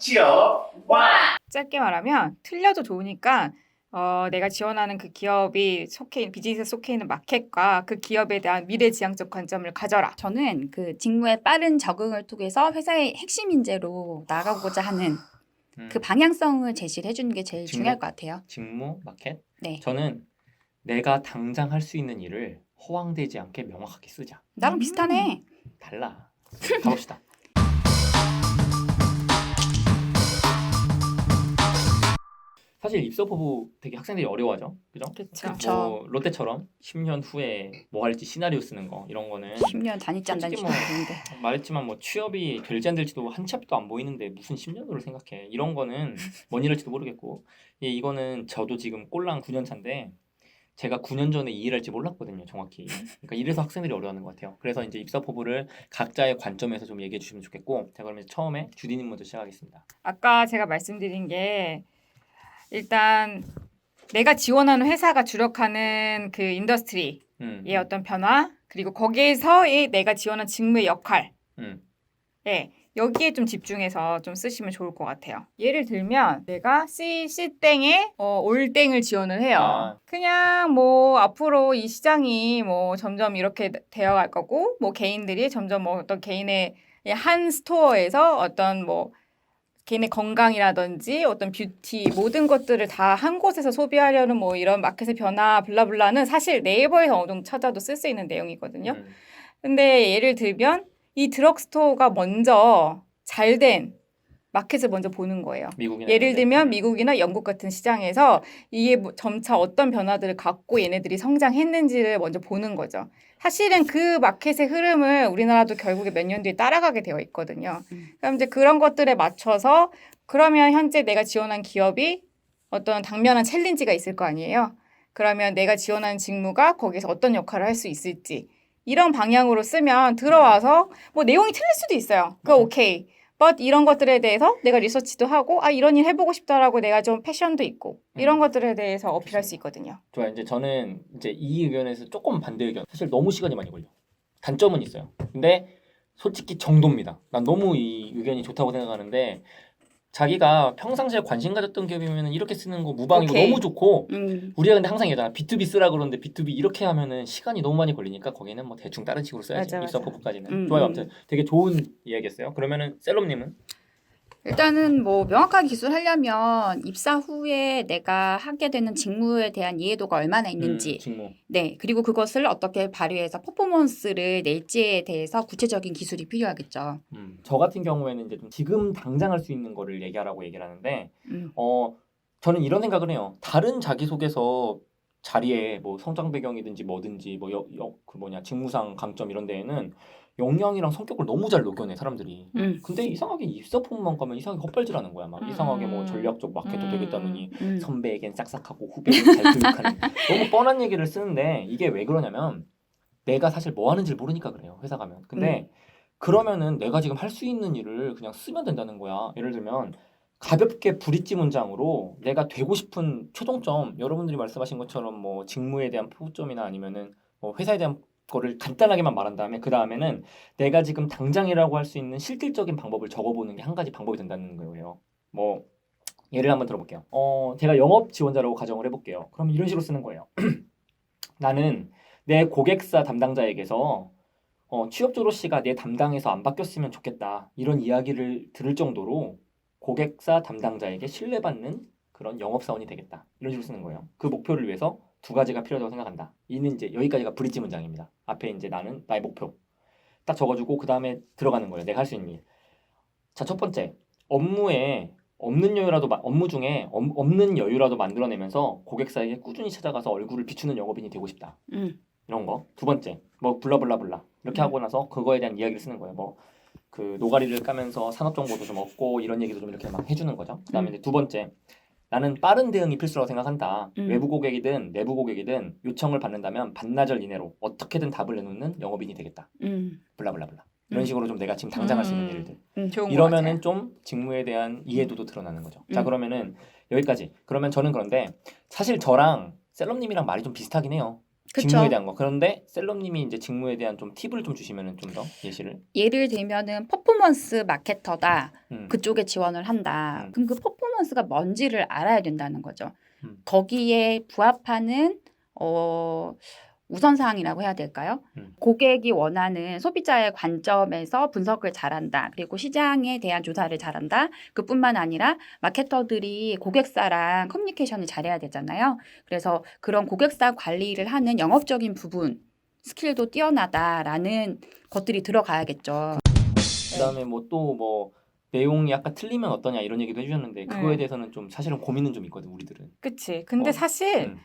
취업와 짧게 말하면 틀려도 좋으니까 내가 지원하는 그 기업이 비즈니스에 속해 있는 마켓과 그 기업에 대한 미래지향적 관점을 가져라. 저는 그 직무에 빠른 적응을 통해서 회사의 핵심 인재로 나아가고자 하는 그 방향성을 제시를 해주는 게 제일 중요할 것 같아요. 직무, 마켓? 네. 저는 내가 당장 할 수 있는 일을 허황되지 않게 명확하게 쓰자. 나랑 비슷하네. 달라. 가봅시다. 사실 입사 포부 되게 학생들이 어려워하죠. 그죠? 그렇죠. 뭐 롯데처럼 10년 후에 뭐 할지 시나리오 쓰는 거 이런 거는 10년 다닐지 안 다닐지 솔직히 모르겠는데. 말했지만 뭐 취업이 될지 안 될지도 한 치 앞도 안 보이는데 무슨 10년으로 생각해. 이런 거는 뭔 일할지도 모르겠고 이거는 저도 지금 꼴랑 9년 차인데 제가 9년 전에 이 일할지 몰랐거든요, 정확히. 그러니까 이래서 학생들이 어려워하는 것 같아요. 그래서 이제 입사 포부를 각자의 관점에서 좀 얘기해 주시면 좋겠고, 자 그러면 처음에 주디님 먼저 시작하겠습니다. 아까 제가 말씀드린 게 일단 내가 지원하는 회사가 주력하는 그 인더스트리의 어떤 변화 그리고 거기에서의 내가 지원한 직무의 역할 여기에 좀 집중해서 좀 쓰시면 좋을 것 같아요. 예를 들면 내가 C땡에 올땡을 지원을 해요. 그냥 뭐 앞으로 이 시장이 뭐 점점 이렇게 되어갈 거고 뭐 개인들이 점점 뭐 어떤 개인의 한 스토어에서 어떤 뭐 개인의 건강이라든지 어떤 뷰티 모든 것들을 다 한 곳에서 소비하려는 뭐 이런 마켓의 변화 블라블라는 사실 네이버에서 어느 정도 찾아도 쓸 수 있는 내용이거든요. 근데 예를 들면 이 드럭스토어가 먼저 잘된 마켓을 먼저 보는 거예요. 예를 들면 미국이나 영국 같은 시장에서 이게 점차 어떤 변화들을 갖고 얘네들이 성장했는지를 먼저 보는 거죠. 사실은 그 마켓의 흐름을 우리나라도 결국에 몇 년 뒤에 따라가게 되어 있거든요. 그럼 이제 그런 것들에 맞춰서 그러면 현재 내가 지원한 기업이 어떤 당면한 챌린지가 있을 거 아니에요. 그러면 내가 지원한 직무가 거기서 어떤 역할을 할 수 있을지 이런 방향으로 쓰면 들어와서 뭐 내용이 틀릴 수도 있어요. 그거 오케이. but 이런 것들에 대해서 내가 리서치도 하고 이런 일 해보고 싶다라고 내가 좀 패션도 있고 이런 것들에 대해서 어필할 수 있거든요. 좋아요. 이제 저는 이제 이 의견에서 조금 반대 의견. 사실 너무 시간이 많이 걸려. 단점은 있어요. 근데 솔직히 정도입니다. 난 너무 이 의견이 좋다고 생각하는데 자기가 평상시에 관심 가졌던 기업이면 이렇게 쓰는 거 무방이고 오케이. 너무 좋고 우리가 근데 항상 얘기하잖아. B2B 쓰라 그러는데 B2B 이렇게 하면은 시간이 너무 많이 걸리니까 거기는 뭐 대충 다른 식으로 써야지. 입사 포부까지는. 좋아요. 아무튼 되게 좋은 이야기였어요. 그러면은 셀럽님은? 일단은 뭐 명확하게 기술하려면 입사 후에 내가 하게 되는 직무에 대한 이해도가 얼마나 있는지 직무. 네, 그리고 그것을 어떻게 발휘해서 퍼포먼스를 낼지에 대해서 구체적인 기술이 필요하겠죠. 저 같은 경우에는 이제 좀 지금 당장 할 수 있는 거를 얘기하라고 얘기를 하는데 저는 이런 생각을 해요. 다른 자기소개서 자리에 뭐 성장 배경이든지 뭐든지 뭐 직무상 강점 이런 데에는 역량이랑 성격을 너무 잘 녹여내 사람들이. 근데 이상하게 입사 포부만 가면 이상하게 헛발질하는 거야. 막 이상하게 뭐 전략적 마케터 되겠다느니 선배에겐 싹싹하고 후배에겐 잘 교육하는 너무 뻔한 얘기를 쓰는데 이게 왜 그러냐면 내가 사실 뭐 하는지를 모르니까 그래요. 회사 가면. 근데 그러면은 내가 지금 할 수 있는 일을 그냥 쓰면 된다는 거야. 예를 들면 가볍게 브릿지 문장으로 내가 되고 싶은 최종점 여러분들이 말씀하신 것처럼 뭐 직무에 대한 포점이나 아니면은 뭐 회사에 대한 거를 간단하게만 말한 다음에 그 다음에는 내가 지금 당장이라고 할 수 있는 실질적인 방법을 적어보는 게 한 가지 방법이 된다는 거예요. 뭐 예를 한번 들어볼게요. 제가 영업 지원자라고 가정을 해볼게요. 그럼 이런 식으로 쓰는 거예요. 나는 내 고객사 담당자에게서 취업 졸업 시가 내 담당에서 안 바뀌었으면 좋겠다. 이런 이야기를 들을 정도로 고객사 담당자에게 신뢰받는 그런 영업사원이 되겠다. 이런 식으로 쓰는 거예요. 그 목표를 위해서 두 가지가 필요하다고 생각한다. 이는 이제 여기까지가 브릿지 문장입니다. 앞에 이제 나는 나의 목표 딱 적어주고 그 다음에 들어가는 거예요. 내가 할 수 있는 일. 자, 첫 번째 업무에 업무 중에 없는 여유라도 만들어내면서 고객사에게 꾸준히 찾아가서 얼굴을 비추는 영업인이 되고 싶다. 이런 거. 두 번째 뭐 블라블라블라 이렇게 하고 나서 그거에 대한 이야기를 쓰는 거예요. 뭐 그 노가리를 까면서 산업 정보도 좀 얻고 이런 얘기도 좀 이렇게 막 해주는 거죠. 그다음에 이제 두 번째 나는 빠른 대응이 필수라고 생각한다. 외부 고객이든 내부 고객이든 요청을 받는다면 반나절 이내로 어떻게든 답을 내놓는 영업인이 되겠다. 블라블라블라 이런 식으로 좀 내가 지금 당장 할 수 있는 일들 이러면은 좀 직무에 대한 이해도도 드러나는 거죠. 자 그러면은 여기까지. 그러면 저는 그런데 사실 저랑 셀럽님이랑 말이 좀 비슷하긴 해요. 그쵸. 직무에 대한 거. 그런데 셀럽님이 이제 직무에 대한 좀 팁을 좀 주시면은 좀 더 예시를. 예를 들면은 퍼포먼스 마케터다. 음. 그쪽에 지원을 한다. 그럼 그 퍼포먼스가 뭔지를 알아야 된다는 거죠. 음. 거기에 부합하는 우선사항이라고 해야 될까요? 고객이 원하는 소비자의 관점에서 분석을 잘한다. 그리고 시장에 대한 조사를 잘한다. 그뿐만 아니라 마케터들이 고객사랑 커뮤니케이션을 잘해야 되잖아요. 그래서 그런 고객사 관리를 하는 영업적인 부분 스킬도 뛰어나다라는 것들이 들어가야겠죠. 그다음에 뭐 또 뭐 내용이 약간 틀리면 어떠냐 이런 얘기도 해주셨는데 그거에 대해서는 좀 사실은 고민은 좀 있거든 우리들은. 그치. 근데 사실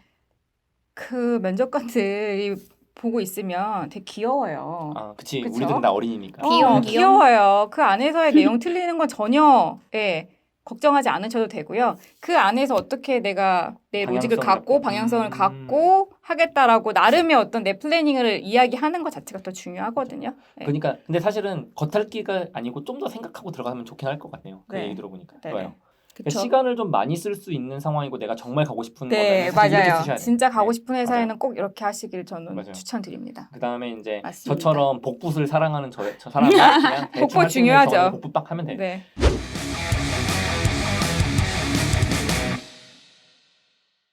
그 면접관들이 보고 있으면 되게 귀여워요. 아, 그치. 그쵸? 우리들은 다 어린이니까. 귀여워요. 그 안에서의 내용 틀리는 건 전혀 걱정하지 않으셔도 되고요. 그 안에서 어떻게 내가 내 로직을 갖고 방향성을 갖고 하겠다라고 나름의 어떤 내 플래닝을 이야기하는 것 자체가 더 중요하거든요. 네. 그러니까 근데 사실은 겉핥기가 아니고 좀 더 생각하고 들어가면 좋긴 할 것 같네요. 그 네. 얘기 들어보니까. 네. 좋아요. 그쵸? 시간을 좀 많이 쓸 수 있는 상황이고 내가 정말 가고 싶은 네, 거면 사실 이렇게 맞아요. 쓰셔야 돼요. 진짜 가고 네. 싶은 회사에는 맞아요. 꼭 이렇게 하시길 저는 맞아요. 추천드립니다. 그다음에 이제 맞습니다. 저처럼 복붙을 사랑하는 저 사람은 그냥 대충 복붙 할수 있는 중요하죠. 정원에 복붙 빡 하면 돼요. 네.